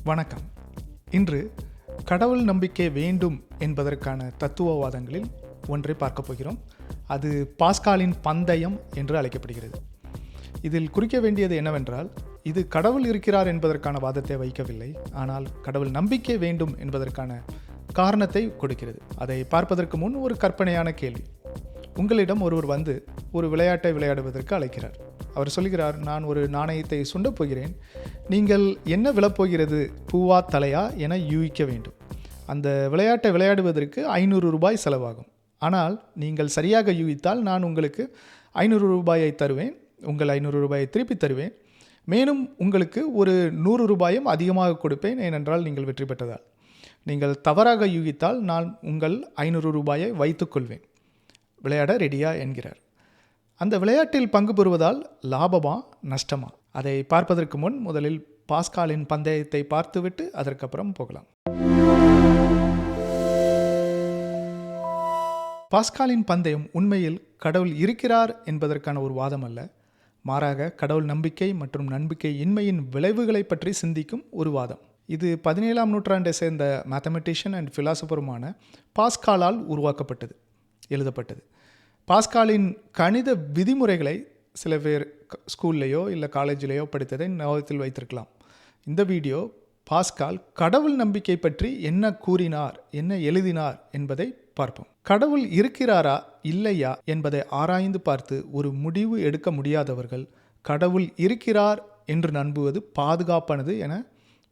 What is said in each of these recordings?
வணக்கம். இன்று கடவுள் நம்பிக்கை வேண்டும் என்பதற்கான தத்துவவாதங்களில் ஒன்றை பார்க்க போகிறோம். அது பாஸ்காலின் பந்தயம் என்று அழைக்கப்படுகிறது. இதில் குறிக்க வேண்டியது என்னவென்றால், இது கடவுள் இருக்கிறார் என்பதற்கான வாதத்தை வைக்கவில்லை, ஆனால் கடவுள் நம்பிக்கை வேண்டும் என்பதற்கான காரணத்தை கொடுக்கிறது. அதை பார்ப்பதற்கு முன் ஒரு கற்பனையான கேள்வி. உங்களிடம் ஒருவர் வந்து ஒரு விளையாட்டை விளையாடுவதற்கு அழைக்கிறார். அவர் சொல்கிறார், நான் ஒரு நாணயத்தை சுண்டப் போகிறேன், நீங்கள் என்ன விழப்போகிறது, பூவா தலையா என யூகிக்க வேண்டும். அந்த விளையாட்டை விளையாடுவதற்கு 500 ரூபாய் செலவாகும். ஆனால் நீங்கள் சரியாக யூகித்தால் நான் உங்களுக்கு 500 ரூபாயை தருவேன், உங்கள் 500 ரூபாயை திருப்பி தருவேன், மேலும் உங்களுக்கு ஒரு 100 ரூபாயும் அதிகமாக கொடுப்பேன், ஏனென்றால் நீங்கள் வெற்றி பெற்றதால். நீங்கள் தவறாக யூகித்தால் நான் உங்கள் 500 ரூபாயை வைத்துக்கொள்வேன். விளையாட ரெடியா என்கிறார். அந்த விளையாட்டில் பங்கு பெறுவதால் லாபமா நஷ்டமா? அதை பார்ப்பதற்கு முன் முதலில் பாஸ்காலின் பந்தயத்தை பார்த்துவிட்டு அதற்கப்புறம் போகலாம். பாஸ்காலின் பந்தயம் உண்மையில் கடவுள் இருக்கிறார் என்பதற்கான ஒரு வாதம் அல்ல, மாறாக கடவுள் நம்பிக்கை மற்றும் நம்பிக்கை இன்மையின் விளைவுகளை பற்றி சிந்திக்கும் ஒரு வாதம். இது 17ஆம் நூற்றாண்டை சேர்ந்த மேத்தமெட்டிஷியன் அண்ட் ஃபிலாசபருமான பாஸ்காலால் உருவாக்கப்பட்டது, எழுதப்பட்டது. பாஸ்காலின் கணித விதிமுறைகளை சில பேர் ஸ்கூல்லையோ இல்லை காலேஜிலேயோ படித்ததை ஞாபகத்தில் வைத்திருக்கலாம். இந்த வீடியோ பாஸ்கால் கடவுள் நம்பிக்கை பற்றி என்ன கூறினார், என்ன எழுதினார் என்பதை பார்ப்போம். கடவுள் இருக்கிறாரா இல்லையா என்பதை ஆராய்ந்து பார்த்து ஒரு முடிவு எடுக்க முடியாதவர்கள் கடவுள் இருக்கிறார் என்று நம்புவது பாதுகாப்பானது என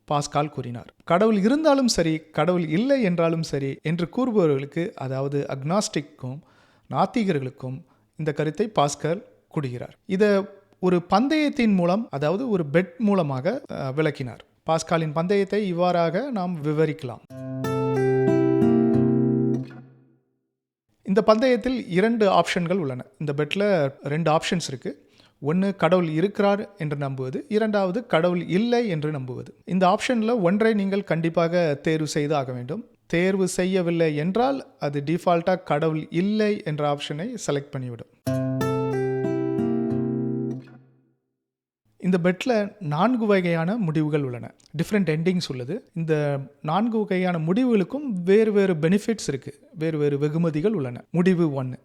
பாஸ்கால் கூறினார். கடவுள் இருந்தாலும் சரி, கடவுள் இல்லை என்றாலும் சரி என்று கூறுபவர்களுக்கு, அதாவது அக்னாஸ்டிக்கும் நாத்திகர்களுக்கும் இந்த கருத்தை பாஸ்கல் கூறுகிறார். இதை ஒரு பந்தயத்தின் மூலம், அதாவது ஒரு பெட் மூலமாக விளக்கினார். பாஸ்காலின் பந்தயத்தை இவ்வாறாக நாம் விவரிக்கலாம். இந்த பந்தயத்தில் 2 ஆப்ஷன்கள் உள்ளன. இந்த பெட்டில் 2 ஆப்ஷன்ஸ் இருக்குது. ஒன்று கடவுள் இருக்கிறார் என்று நம்புவது, இரண்டாவது கடவுள் இல்லை என்று நம்புவது. இந்த ஆப்ஷனில் ஒன்றை நீங்கள் கண்டிப்பாக தேர்வு செய்து ஆக வேண்டும். தேர்வு செய்யவில்லை என்றால் அது டிஃபால்ட்டாக கடவுள் இல்லை என்ற ஆப்ஷனை செலக்ட் பண்ணிவிடும். இந்த பெட்டில் 4 வகையான முடிவுகள் உள்ளன. டிஃப்ரெண்ட் எண்டிங்ஸ் உள்ளது. இந்த 4 வகையான முடிவுகளுக்கும் வேறு வேறு பெனிஃபிட்ஸ் இருக்குது, வேறு வேறு வெகுமதிகள் உள்ளன. முடிவு 1.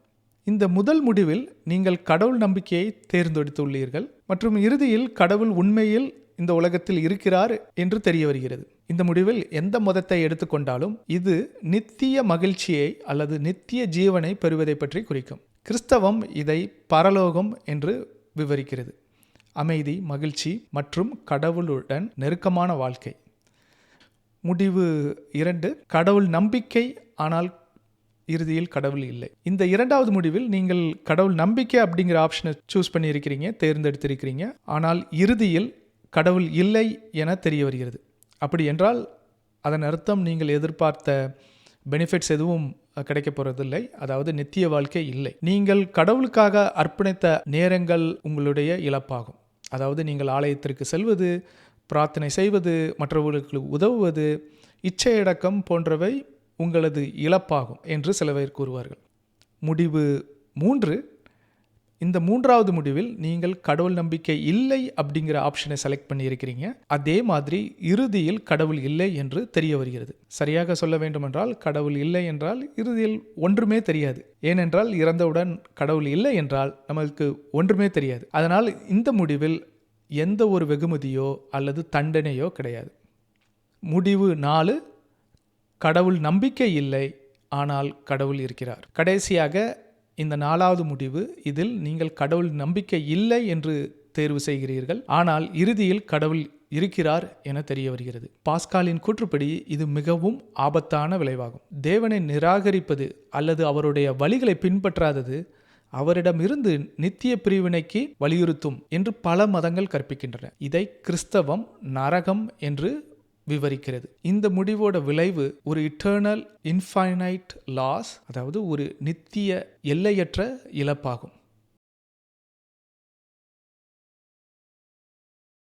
இந்த முதல் முடிவில் நீங்கள் கடவுள் நம்பிக்கையை தேர்ந்தெடுத்துள்ளீர்கள் மற்றும் இறுதியில் கடவுள் உண்மையில் இந்த உலகத்தில் இருக்கிறார் என்று தெரிய வருகிறது. இந்த முடிவில் எந்த மதத்தை எடுத்துக்கொண்டாலும் இது நித்திய மகிழ்ச்சியை அல்லது நித்திய ஜீவனை பெறுவதை பற்றி குறிக்கும். கிறிஸ்தவம் இதை பரலோகம் என்று விவரிக்கிறது. அமைதி, மகிழ்ச்சி மற்றும் கடவுளுடன் நெருக்கமான வாழ்க்கை. முடிவு 2, கடவுள் நம்பிக்கை ஆனால் இறுதியில் கடவுள் இல்லை. இந்த 2வது முடிவில் நீங்கள் கடவுள் நம்பிக்கை அப்படிங்கிற ஆப்ஷனை சூஸ் பண்ணியிருக்கிறீங்க, தேர்ந்தெடுத்திருக்கிறீங்க, ஆனால் இறுதியில் கடவுள் இல்லை என தெரிய வருகிறது. அப்படி என்றால் அதன் அர்த்தம் நீங்கள் எதிர்பார்த்த பெனிஃபிட்ஸ் எதுவும் கிடைக்க போகிறதில்லை, அதாவது நித்திய வாழ்க்கை இல்லை. நீங்கள் கடவுளுக்காக அர்ப்பணித்த நேரங்கள் உங்களுடைய இழப்பாகும். அதாவது நீங்கள் ஆலயத்திற்கு செல்வது, பிரார்த்தனை செய்வது, மற்றவர்களுக்கு உதவுவது, இச்சையடக்கம் போன்றவை உங்களது இழப்பாகும் என்று சில பேர் கூறுவார்கள். முடிவு 3. இந்த 3வது முடிவில் நீங்கள் கடவுள் நம்பிக்கை இல்லை அப்படிங்கிற ஆப்ஷனை செலக்ட் பண்ணியிருக்கிறீங்க. அதே மாதிரி இறுதியில் கடவுள் இல்லை என்று தெரிய வருகிறது. சரியாக சொல்ல வேண்டுமென்றால் கடவுள் இல்லை என்றால் இறுதியில் ஒன்றுமே தெரியாது. ஏனென்றால் இறந்தவுடன் கடவுள் இல்லை என்றால் நமக்கு ஒன்றுமே தெரியாது. அதனால் இந்த முடிவில் எந்த ஒரு வெகுமதியோ அல்லது தண்டனையோ கிடையாது. முடிவு 4. கடவுள் நம்பிக்கை இல்லை ஆனால் கடவுள் இருக்கிறார். கடைசியாக இந்த 4வது முடிவு, இதில் நீங்கள் கடவுள் நம்பிக்கை இல்லை என்று தேர்வு செய்கிறீர்கள், ஆனால் இறுதியில் கடவுள் இருக்கிறார் என தெரிய வருகிறது. பாஸ்காலின் கூற்றுப்படி இது மிகவும் ஆபத்தான விளைவாகும். தேவனை நிராகரிப்பது அல்லது அவருடைய வழிகளை பின்பற்றாதது அவரிடமிருந்து நித்திய பிரிவினைக்கு வலியுறுத்தும் என்று பல மதங்கள் கற்பிக்கின்றன. இதை கிறிஸ்தவம் நரகம் என்று விவரிக்கிறது. இந்த முடிவோட விளைவு ஒரு இட்டர்னல் இன்ஃபைனைட் லாஸ், அதாவது ஒரு நித்திய எல்லையற்ற இழப்பாகும்.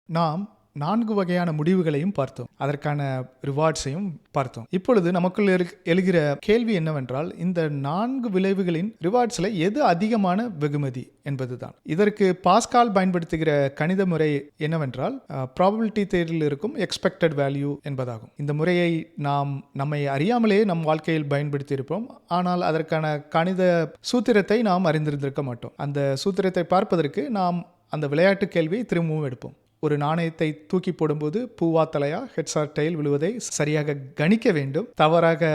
நாம் 4 வகையான முடிவுகளையும் பார்த்தோம். அதற்கான ரிவார்ட்ஸையும் பார்த்தோம். இப்பொழுது நமக்குள் எழுகிற கேள்வி என்னவென்றால், இந்த 4 விளைவுகளின் ரிவார்ட்ஸில் எது அதிகமான வெகுமதி என்பதுதான். இதற்கு பாஸ்கால் பயன்படுத்துகிற கணித முறை என்னவென்றால், ப்ராபபிலிட்டி தேரியில் இருக்கும் எக்ஸ்பெக்டட் வேல்யூ என்பதாகும். இந்த முறையை நாம் நம்மை அறியாமலே நம் வாழ்க்கையில் பயன்படுத்தி இருப்போம். ஆனால் அதற்கான கணித சூத்திரத்தை நாம் அறிந்திருந்திருக்க மாட்டோம். அந்த சூத்திரத்தை பார்ப்பதற்கு நாம் அந்த விளையாட்டு கேள்வியை திரும்பவும் எடுப்போம். ஒரு நாணயத்தை தூக்கி போடும்போது பூவா தலையா, ஹெட்ஸ் ஆர் டெயில் விழுவதை சரியாக கணிக்க வேண்டும். தவறாக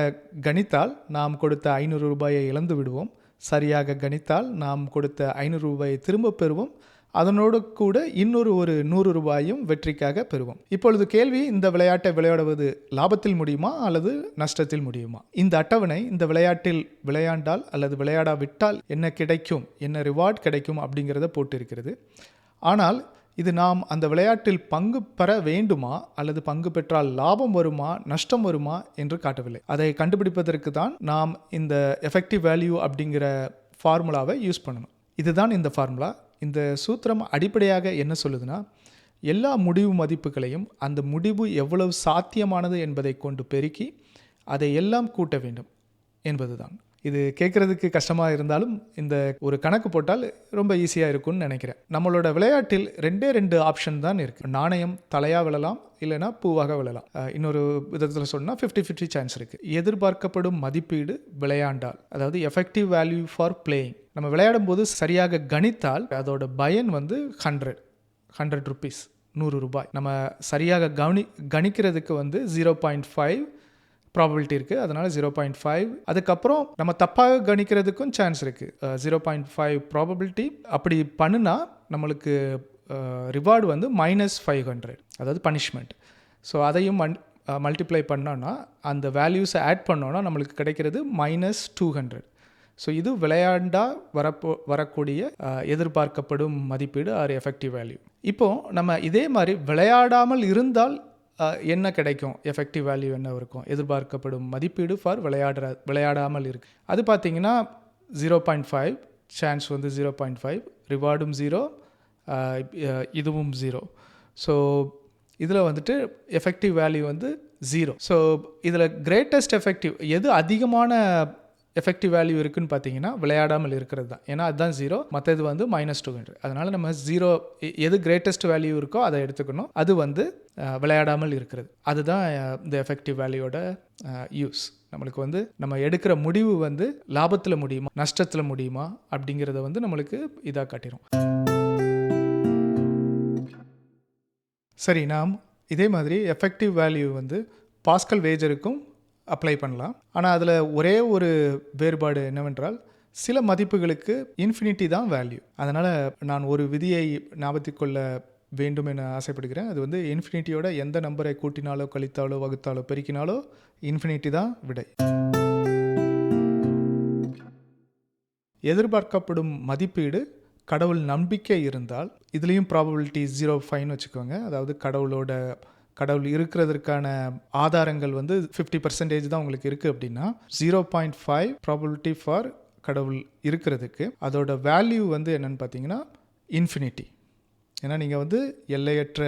கணித்தால் நாம் கொடுத்த 500 ரூபாயை இழந்து விடுவோம். சரியாக கணித்தால் நாம் கொடுத்த 500 ரூபாயை திரும்ப பெறுவோம். அதனோடு கூட இன்னொரு 100 ரூபாயும் வெற்றிக்காக பெறுவோம். இப்பொழுது கேள்வி, இந்த விளையாட்டை விளையாடுவது லாபத்தில் முடியுமா அல்லது நஷ்டத்தில் முடியுமா? இந்த அட்டவணை இந்த விளையாட்டில் விளையாண்டால் அல்லது விளையாடாவிட்டால் என்ன கிடைக்கும், என்ன ரிவார்ட் கிடைக்கும் அப்படிங்கிறத போட்டிருக்கிறது. ஆனால் இது நாம் அந்த விளையாட்டில் பங்கு பெற வேண்டுமா அல்லது பங்கு பெற்றால் லாபம் வருமா நஷ்டம் வருமா என்று காட்டவில்லை. அதை கண்டுபிடிப்பதற்கு தான் நாம் இந்த எஃபெக்டிவ் வேல்யூ அப்படிங்கிற ஃபார்முலாவை யூஸ் பண்ணணும். இதுதான் இந்த ஃபார்முலா. இந்த சூத்திரம் அடிப்படையாக என்ன சொல்லுதுன்னா, எல்லா முடிவு மதிப்புகளையும் அந்த முடிவு எவ்வளவு சாத்தியமானது என்பதை கொண்டு பெருக்கி அதை எல்லாம் கூட்ட வேண்டும் என்பதுதான். இது கேட்குறதுக்கு கஷ்டமாக இருந்தாலும் இந்த ஒரு கணக்கு போட்டால் ரொம்ப ஈஸியாக இருக்கும்னு நினைக்கிறேன். நம்மளோட விளையாட்டில் 2 ஆப்ஷன் தான் இருக்குது. நாணயம் தலையாக விழலாம், இல்லைனா பூவாக விழலாம். இன்னொரு விதத்தில் சொன்னால் 50-50 சான்ஸ் இருக்குது. எதிர்பார்க்கப்படும் மதிப்பீடு விளையாண்டால், அதாவது எஃபெக்டிவ் வேல்யூ ஃபார் பிளேயிங், நம்ம விளையாடும் போது சரியாக கணித்தால் அதோட பயன் வந்து 100 ருபீஸ், 100 ரூபாய். நம்ம சரியாக கணிக்கிறதுக்கு வந்து 0.5 ப்ராபபிலிட்டி இருக்குது. அதனால் 0.5. அதுக்கப்புறம் நம்ம தப்பாக கணிக்கிறதுக்கும் சான்ஸ் இருக்குது. 0.5 ப்ராபபிலிட்டி. அப்படி பண்ணுனா நம்மளுக்கு ரிவார்டு வந்து -500, அதாவது பனிஷ்மெண்ட். ஸோ அதையும் மல்டிப்ளை பண்ணோன்னா, அந்த வேல்யூஸை ஆட் பண்ணோன்னா நம்மளுக்கு கிடைக்கிறது -200. ஸோ இது விளையாண்டா வரக்கூடிய எதிர்பார்க்கப்படும் மதிப்பீடு ஆர் எஃபெக்டிவ் வேல்யூ. இப்போது நம்ம இதே மாதிரி விளையாடாமல் இருந்தால் என்ன கிடைக்கும், எஃபெக்டிவ் வேல்யூ என்ன இருக்கும், எதிர்பார்க்கப்படும் மதிப்பீடு ஃபார் விளையாடாமல் இருக்குது. அது பார்த்தீங்கன்னா 0.5 சான்ஸ் வந்து 0.5, ரிவார்டும் 0, இதுவும் 0. ஸோ இதில் வந்துட்டு எஃபெக்டிவ் வேல்யூ வந்து 0. ஸோ இதில் கிரேட்டஸ்ட் எஃபெக்டிவ் எது அதிகமான எஃபெக்டிவ் வேல்யூ இருக்குன்னு பார்த்தீங்கன்னா விளையாடாமல் இருக்கிறது தான். ஏன்னா அதுதான் 0, மற்றது வந்து -200. அதனால் நம்ம 0 எது கிரேட்டஸ்ட் வேல்யூ இருக்கோ அதை எடுத்துக்கணும். அது வந்து விளையாடாமல் இருக்கிறது. அதுதான் இந்த எஃபெக்டிவ் வேல்யூவோட யூஸ். நம்மளுக்கு வந்து நம்ம எடுக்கிற முடிவு வந்து லாபத்தில் முடியுமா நஷ்டத்தில் முடியுமா அப்படிங்கிறத வந்து நம்மளுக்கு இதாக காட்டிடும். சரி, நாம் இதே மாதிரி எஃபெக்டிவ் வேல்யூ வந்து பாஸ்கல் வேஜருக்கும் அப்ளை பண்ணலாம். ஆனால் அதில் ஒரே ஒரு வேறுபாடு என்னவென்றால், சில மதிப்புகளுக்கு இன்ஃபினிட்டி தான் வேல்யூ. அதனால் நான் ஒரு விதியை ஞாபகத்தில் கொள்ள வேண்டும் என ஆசைப்படுகிறேன். அது வந்து இன்ஃபினிட்டியோட எந்த நம்பரை கூட்டினாலோ கழித்தாலோ வகுத்தாலோ பெருக்கினாலோ இன்ஃபினிட்டி தான் விடை. எதிர்பார்க்கப்படும் மதிப்பீடு கடவுள் நம்பிக்கை இருந்தால், இதுலேயும் ப்ராபபிலிட்டி 0.5 வச்சுக்கோங்க. அதாவது கடவுள் இருக்கிறதுக்கான ஆதாரங்கள் வந்து 50% தான் உங்களுக்கு இருக்குது அப்படின்னா 0.5 ப்ராபபிலிட்டி ஃபார் கடவுள் இருக்கிறதுக்கு அதோட வேல்யூ வந்து என்னன்னு பார்த்தீங்கன்னா இன்ஃபினிட்டி. ஏன்னா நீங்கள் வந்து எல்லையற்ற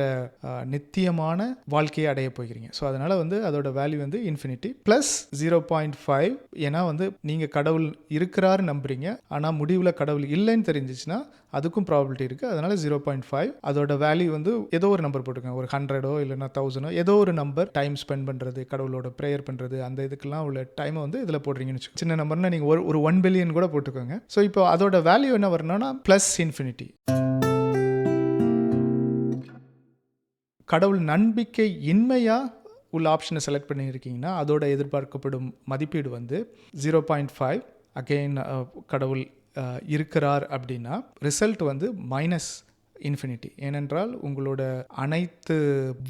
நித்தியமான வாழ்க்கையை அடைய போகிறீங்க. ஸோ அதனால் வந்து அதோட வேல்யூ வந்து இன்ஃபினிட்டி ப்ளஸ் 0.5. ஏன்னா வந்து நீங்கள் கடவுள் இருக்கிறாரு நம்புறீங்க, ஆனால் முடிவில் கடவுள் இல்லைன்னு தெரிஞ்சிச்சுன்னா அதுக்கும் ப்ராபபிலிட்டி இருக்குது. அதனால் 0.5. அதோட வேல்யூ வந்து ஏதோ ஒரு நம்பர் போட்டுக்கோங்க, ஒரு 100 இல்லைன்னா 1000, ஏதோ ஒரு நம்பர். டைம் ஸ்பெண்ட் பண்ணுறது, கடவுளோட ப்ரேயர் பண்ணுறது, அந்த இதுக்கெல்லாம் உள்ள டைமை வந்து இதில் போடுறீங்கன்னு வச்சுக்கோங்க. சின்ன நம்பர்னா நீங்கள் ஒரு 1 பில்லியன் கூட போட்டுக்கோங்க. ஸோ இப்போ அதோட வேல்யூ என்ன வரணும்னா ப்ளஸ் இன்ஃபினிட்டி. கடவுள் நம்பிக்கை இன்மையாக உள்ள ஆப்ஷனை செலக்ட் பண்ணியிருக்கீங்கன்னா அதோட எதிர்பார்க்கப்படும் மதிப்பீடு வந்து 0.5. அகெயின் கடவுள் இருக்கிறார் அப்படின்னா ரிசல்ட் வந்து -இன்ஃபினிட்டி. ஏனென்றால் உங்களோட அனைத்து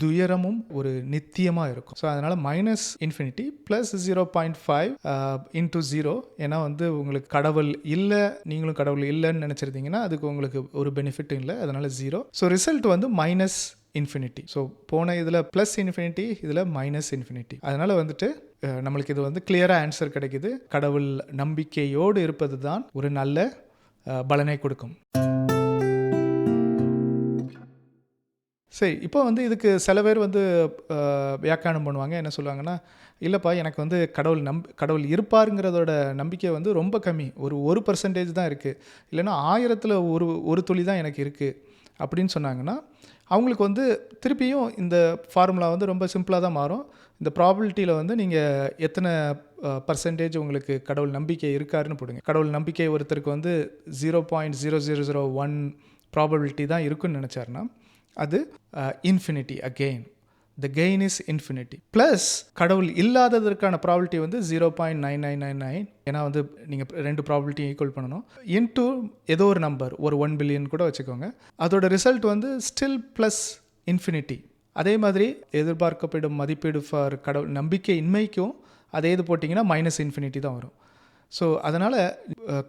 துயரமும் ஒரு நித்தியமாக இருக்கும். ஸோ அதனால் -இன்ஃபினிட்டி ப்ளஸ் 0.5 இன்ட்டு 0. ஏன்னா வந்து உங்களுக்கு கடவுள் இல்லை, நீங்களும் கடவுள் இல்லைன்னு நினச்சிருந்தீங்கன்னா அதுக்கு உங்களுக்கு ஒரு பெனிஃபிட்டும் இல்லை. அதனால் 0. ஸோ ரிசல்ட் வந்து -இன்ஃபினிட்டி. ஸோ போன இதில் ப்ளஸ் இன்ஃபினிட்டி, இதில் -இன்ஃபினிட்டி. அதனால் வந்துட்டு நம்மளுக்கு இது வந்து கிளியராக ஆன்சர் கிடைக்குது. கடவுள் நம்பிக்கையோடு இருப்பது தான் ஒரு நல்ல பலனை கொடுக்கும். சரி, இப்போ வந்து இதுக்கு சில பேர் வந்து வியாக்கியானம் பண்ணுவாங்க. என்ன சொல்லுவாங்கன்னா, இல்லைப்பா எனக்கு வந்து கடவுள் இருப்பாருங்கிறதோட நம்பிக்கை வந்து ரொம்ப கம்மி. ஒரு 1% தான் இருக்குது. இல்லைன்னா 1000ல் ஒரு துளி தான் எனக்கு இருக்குது அப்படின்னு சொன்னாங்கன்னா, அவங்களுக்கு வந்து திருப்பியும் இந்த ஃபார்முலா வந்து ரொம்ப சிம்பிளாக தான் மாறும். இந்த ப்ராபபிலிட்டியில் வந்து நீங்கள் எத்தனை பர்சன்டேஜ் உங்களுக்கு கடவுள் நம்பிக்கை இருக்காருன்னு போடுங்க. கடவுள் நம்பிக்கை ஒருத்தருக்கு வந்து 0.0001 ப்ராபபிலிட்டி தான் இருக்குன்னு நினச்சாருன்னா, அது infinity again. The gain is infinity. Plus கடவுள் இல்லாததற்கான ப்ராபபிலிட்டி வந்து 0.9999. ஏன்னா வந்து நீங்கள் 2 ப்ராபபிலிட்டியும் ஈக்குவல் பண்ணணும். இன்டூ ஏதோ ஒரு நம்பர், ஒரு 1 பில்லியன் கூட வச்சுக்கோங்க. அதோட ரிசல்ட் வந்து ஸ்டில் ப்ளஸ் இன்ஃபினிட்டி. அதே மாதிரி எதிர்பார்க்கப்படும் மதிப்பீடு ஃபார் கடவுள் நம்பிக்கை இன்மைக்கும் அதே இது போட்டிங்கன்னா மைனஸ் இன்ஃபினிட்டி தான் வரும். ஸோ அதனால்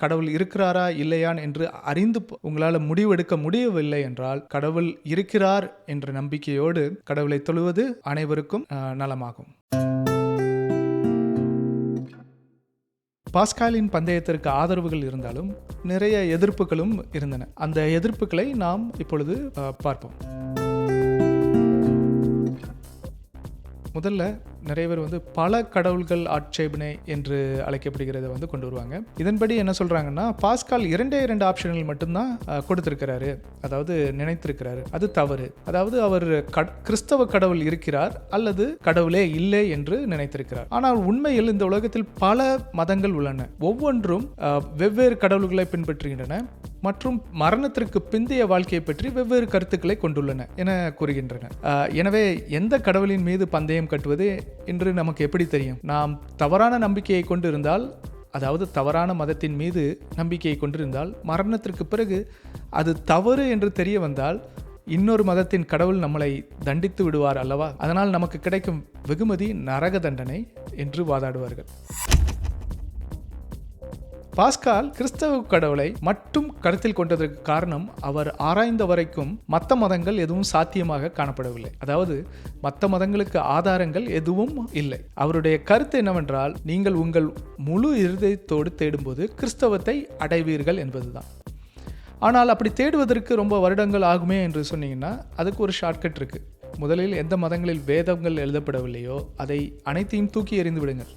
கடவுள் இருக்கிறாரா இல்லையான்னு என்று அறிந்து உங்களால் முடிவெடுக்க முடியவில்லை என்றால், கடவுள் இருக்கிறார் என்ற நம்பிக்கையோடு கடவுளை தொழுவது அனைவருக்கும் நலமாகும். பாஸ்காலின் பந்தயத்திற்கு ஆதரவுகள் இருந்தாலும் நிறைய எதிர்ப்புகளும் இருந்தன. அந்த எதிர்ப்புகளை நாம் இப்பொழுது பார்ப்போம். முதல்ல நிறைய பேர் வந்து பல கடவுள்கள் ஆட்சேபனை என்று அழைக்கப்படுகிறத வந்து கொண்டு வருவாங்க. இதன்படி என்ன சொல்கிறாங்கன்னா, பாஸ்கால் 2 ஆப்ஷன்கள் மட்டும்தான் கொடுத்துருக்கிறாரு, அதாவது நினைத்திருக்கிறாரு. அது தவறு. அதாவது அவர் கிறிஸ்தவ கடவுள் இருக்கிறார் அல்லது கடவுளே இல்லை என்று நினைத்திருக்கிறார். ஆனால் உண்மையில் இந்த உலகத்தில் பல மதங்கள் உள்ளன. ஒவ்வொன்றும் வெவ்வேறு கடவுள்களை பின்பற்றுகின்றன மற்றும் மரணத்திற்கு பிந்தைய வாழ்க்கையை பற்றி வெவ்வேறு கருத்துக்களை கொண்டுள்ளன என கூறுகின்றன. எனவே எந்த கடவுளின் மீது பந்தயம் கட்டுவது என்று நமக்கு எப்படி தெரியும்? நாம் தவறான நம்பிக்கையை கொண்டு இருந்தால், அதாவது தவறான மதத்தின் மீது நம்பிக்கையை கொண்டிருந்தால், மரணத்திற்கு பிறகு அது தவறு என்று தெரிய வந்தால் இன்னொரு மதத்தின் கடவுள் நம்மளை தண்டித்து விடுவார் அல்லவா? அதனால் நமக்கு கிடைக்கும் வெகுமதி நரக தண்டனை என்று வாதாடுவார்கள். பாஸ்கால் கிறிஸ்தவ கடவுளை மட்டும் கருத்தில் கொண்டதற்கு காரணம், அவர் ஆராய்ந்த வரைக்கும் மற்ற மதங்கள் எதுவும் சாத்தியமாக காணப்படவில்லை. அதாவது மற்ற மதங்களுக்கு ஆதாரங்கள் எதுவும் இல்லை. அவருடைய கருத்து என்னவென்றால், நீங்கள் உங்கள் முழு இருதயத்தோடு தேடும்போது கிறிஸ்தவத்தை அடைவீர்கள் என்பதுதான். ஆனால் அப்படி தேடுவதற்கு ரொம்ப வருடங்கள் ஆகுமே என்று சொன்னீங்கன்னா, அதுக்கு ஒரு ஷார்ட்கட் இருக்குது. முதலில் எந்த மதங்களில் வேதங்கள் எழுதப்படவில்லையோ அதை அனைத்தையும் தூக்கி எறிந்து விடுங்கள்.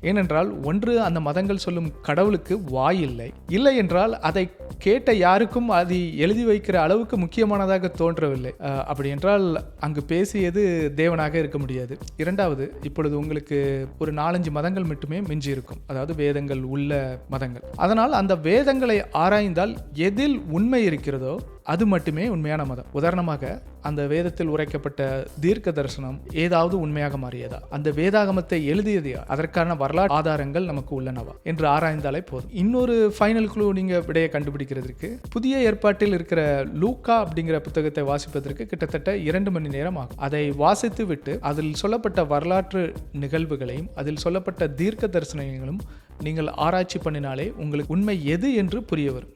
ஏனென்றால், ஒன்று அந்த மதங்கள் சொல்லும் கடவுளுக்கு வாய் இல்லை, இல்லை என்றால் அதை கேட்ட யாருக்கும் அது எழுதி வைக்கிற அளவுக்கு முக்கியமானதாக தோன்றவில்லை. அப்படி என்றால் அங்கு பேசியது தேவனாக இருக்க முடியாது. இரண்டாவது, இப்பொழுது உங்களுக்கு ஒரு 4-5 மதங்கள் மட்டுமே மிஞ்சி இருக்கும், அதாவது வேதங்கள் உள்ள மதங்கள். அதனால் அந்த வேதங்களை ஆராய்ந்தால் எதில் உண்மை இருக்கிறதோ அது மட்டுமே உண்மையான மதம். உதாரணமாக, அந்த வேதத்தில் உரைக்கப்பட்ட தீர்க்க தரிசனம் ஏதாவது உண்மையாக மாறியதா, அந்த வேதாகமத்தை எழுதியது அதற்கான வரலாற்று ஆதாரங்கள் நமக்கு உள்ளனவா என்று ஆராய்ந்தாலே போதும். இன்னொரு ஃபைனல் க்ளூ நீங்க விடையை கண்டுபிடிக்கிறதுக்கு, புதிய ஏற்பாட்டில் இருக்கிற லூக்கா அப்படிங்கிற புத்தகத்தை வாசிப்பதற்கு கிட்டத்தட்ட 2 மணி நேரம் ஆகும். அதை வாசித்து விட்டு அதில் சொல்லப்பட்ட வரலாற்று நிகழ்வுகளையும் அதில் சொல்லப்பட்ட தீர்க்க தரிசனங்களும் நீங்கள் ஆராய்ச்சி பண்ணினாலே உங்களுக்கு உண்மை எது என்று புரிய வரும்.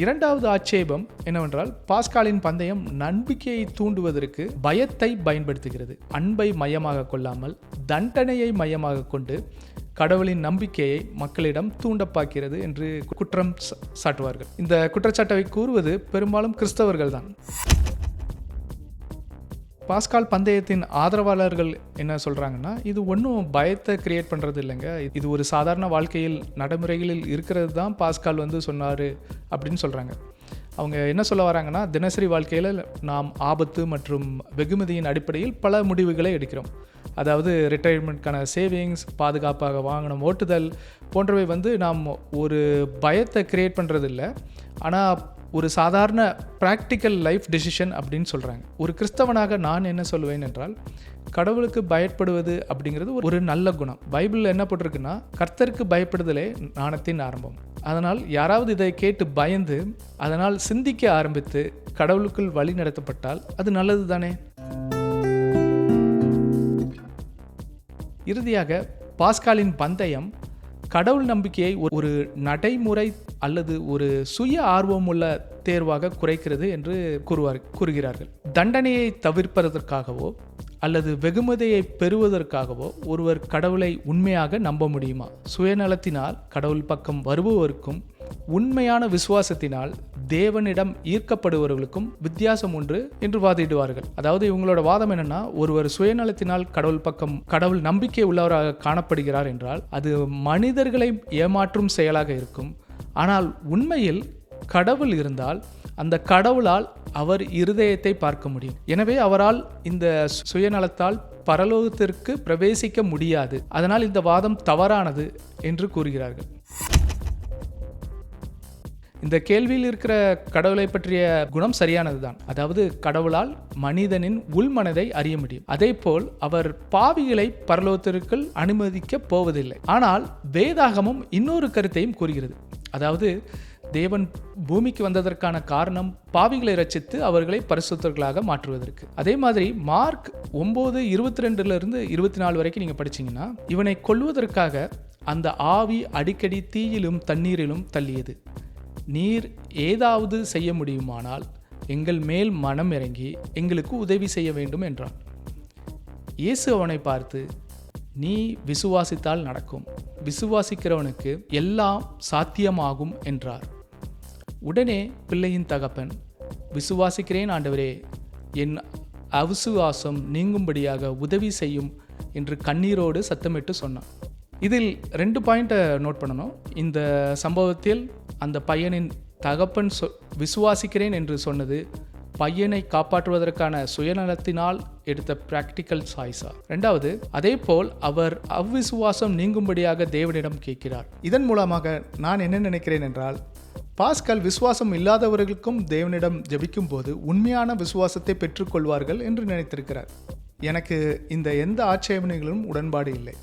இரண்டாவது ஆட்சேபம் என்னவென்றால், பாஸ்காலின் பந்தயம் நம்பிக்கையை தூண்டுவதற்கு பயத்தை பயன்படுத்துகிறது. அன்பை மையமாக கொள்ளாமல் தண்டனையை மையமாக கொண்டு கடவுளின் நம்பிக்கையை மக்களிடம் தூண்டப்பாக்கிறது என்று குற்றம் சாட்டுவார்கள். இந்த குற்றச்சாட்டை கூறுவது பெரும்பாலும் கிறிஸ்தவர்கள் தான். பாஸ்கால் பந்தயத்தின் ஆதரவாளர்கள் என்ன சொல்கிறாங்கன்னா, இது ஒன்றும் பயத்தை கிரியேட் பண்ணுறது இல்லைங்க, இது ஒரு சாதாரண வாழ்க்கையில் நடைமுறைகளில் இருக்கிறது தான் பாஸ்கால் வந்து சொன்னார் அப்படின்னு சொல்கிறாங்க. அவங்க என்ன சொல்ல வராங்கன்னா, தினசரி வாழ்க்கையில் நாம் ஆபத்து மற்றும் வெகுமதியின் அடிப்படையில் பல முடிவுகளை எடுக்கிறோம். அதாவது ரிட்டையர்மெண்ட்கான சேவிங்ஸ், பாதுகாப்பாக வாகனம் ஓட்டுதல் போன்றவை வந்து நாம் ஒரு பயத்தை கிரியேட் பண்ணுறது இல்லை, ஆனால் ஒரு சாதாரண ப்ராக்டிக்கல் லைஃப் டெசிஷன் அப்படின்னு சொல்கிறாங்க. ஒரு கிறிஸ்தவனாக நான் என்ன சொல்லுவேன் என்றால், கடவுளுக்கு பயப்படுவது அப்படிங்கிறது ஒரு நல்ல குணம். பைபிளில் என்ன போட்டிருக்குன்னா, கர்த்தருக்கு பயப்படுதலே ஞானத்தின் ஆரம்பம். அதனால் யாராவது இதை கேட்டு பயந்து அதனால் சிந்திக்க ஆரம்பித்து கடவுளுக்குள் வழி நடத்தப்பட்டால் அது நல்லது தானே. இறுதியாக, பாஸ்காலின் பந்தயம் கடவுள் நம்பிக்கையை ஒரு நடைமுறை அல்லது ஒரு சுய ஆர்வமுள்ள தேர்வாக குறைக்கிறது என்று கூறுகிறார்கள். தண்டனையை தவிர்ப்பதற்காகவோ அல்லது வெகுமதியை பெறுவதற்காகவோ ஒருவர் கடவுளை உண்மையாக நம்ப முடியுமா? சுயநலத்தினால் கடவுள் பக்கம் வருபவருக்கும் உண்மையான விசுவாசத்தினால் தேவனிடம் ஈர்க்கப்படுபவர்களுக்கும் வித்தியாசம் உண்டு என்று வாதிடுவார்கள். அதாவது இவங்களோட வாதம் என்னன்னா, ஒருவர் சுயநலத்தினால் கடவுள் நம்பிக்கை உள்ளவராக காணப்படுகிறார் என்றால் அது மனிதர்களை ஏமாற்றும் செயலாக இருக்கும். ஆனால் உண்மையில் கடவுள் இருந்தால் அந்த கடவுளால் அவர் இருதயத்தை பார்க்க முடியும். எனவே அவரால் இந்த சுயநலத்தால் பரலோகத்திற்கு பிரவேசிக்க முடியாது. அதனால் இந்த வாதம் தவறானது என்று கூறுகிறார்கள். இந்த கேள்வியில் இருக்கிற கடவுளை பற்றிய குணம் சரியானதுதான். அதாவது கடவுளால் மனிதனின் உள்மனதை அறிய முடியும். அதே போல் அவர் பாவிகளை பரலோகத்திற்குள் அனுமதிக்க போவதில்லை. ஆனால் வேதாகமம் இன்னொரு கருத்தையும் கூறுகிறது. அதாவது தேவன் பூமிக்கு வந்ததற்கான காரணம் பாவிகளை ரட்சித்து அவர்களை பரிசுத்தர்களாக மாற்றுவதற்கு. அதே மாதிரி மார்க் 9:22-24 வரைக்கும் நீங்க படிச்சீங்கன்னா, இவனை கொல்வதற்காக அந்த ஆவி அடிக்கடி தீயிலும் தண்ணீரிலும் தள்ளியது. நீர் ஏதாவது செய்ய முடியுமானால் எங்கள் மேல் மனம் இறங்கி எங்களுக்கு உதவி செய்ய வேண்டும் என்றான். இயேசு அவனை பார்த்து, நீ விசுவாசித்தால் நடக்கும், விசுவாசிக்கிறவனுக்கு எல்லாம் சாத்தியமாகும் என்றார். உடனே பிள்ளையின் தகப்பன், விசுவாசிக்கிறேன் ஆண்டவரே, என் அவிசுவாசம் நீங்கும்படியாக உதவி செய்யும் என்று கண்ணீரோடு சத்தமிட்டு சொன்னான். இதில் 2 பாயிண்ட்டை நோட் பண்ணணும். இந்த சம்பவத்தில் அந்த பையனின் தகப்பன் விசுவாசிக்கிறேன் என்று சொன்னது பையனை காப்பாற்றுவதற்கான சுயநலத்தினால் எடுத்த பிராக்டிக்கல் சாய்ஸா. 2வது, அதே போல் அவர் அவ்விசுவாசம் நீங்கும்படியாக தேவனிடம் கேட்கிறார். இதன் மூலமாக நான் என்ன நினைக்கிறேன் என்றால், பாஸ்கல் விசுவாசம் இல்லாதவர்களுக்கும் தேவனிடம் ஜெபிக்கும் போது உண்மையான விசுவாசத்தை பெற்றுக்கொள்வார்கள் என்று நினைத்திருக்கிறார். எனக்கு இந்த எந்த ஆட்சேபனைகளும் உடன்பாடு இல்லை.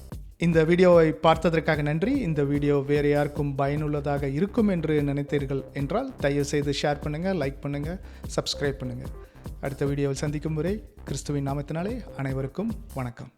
இந்த வீடியோவை பார்த்ததற்காக நன்றி. இந்த வீடியோ வேறு யாருக்கும் பயனுள்ளதாக இருக்கும் என்று நினைத்தீர்கள் என்றால் தயவு செய்து ஷேர் பண்ணுங்கள், லைக் பண்ணுங்கள், சப்ஸ்கிரைப் பண்ணுங்கள். அடுத்த வீடியோவில் சந்திக்கும் வரை கிறிஸ்துவின் நாமத்தினாலே அனைவருக்கும் வணக்கம்.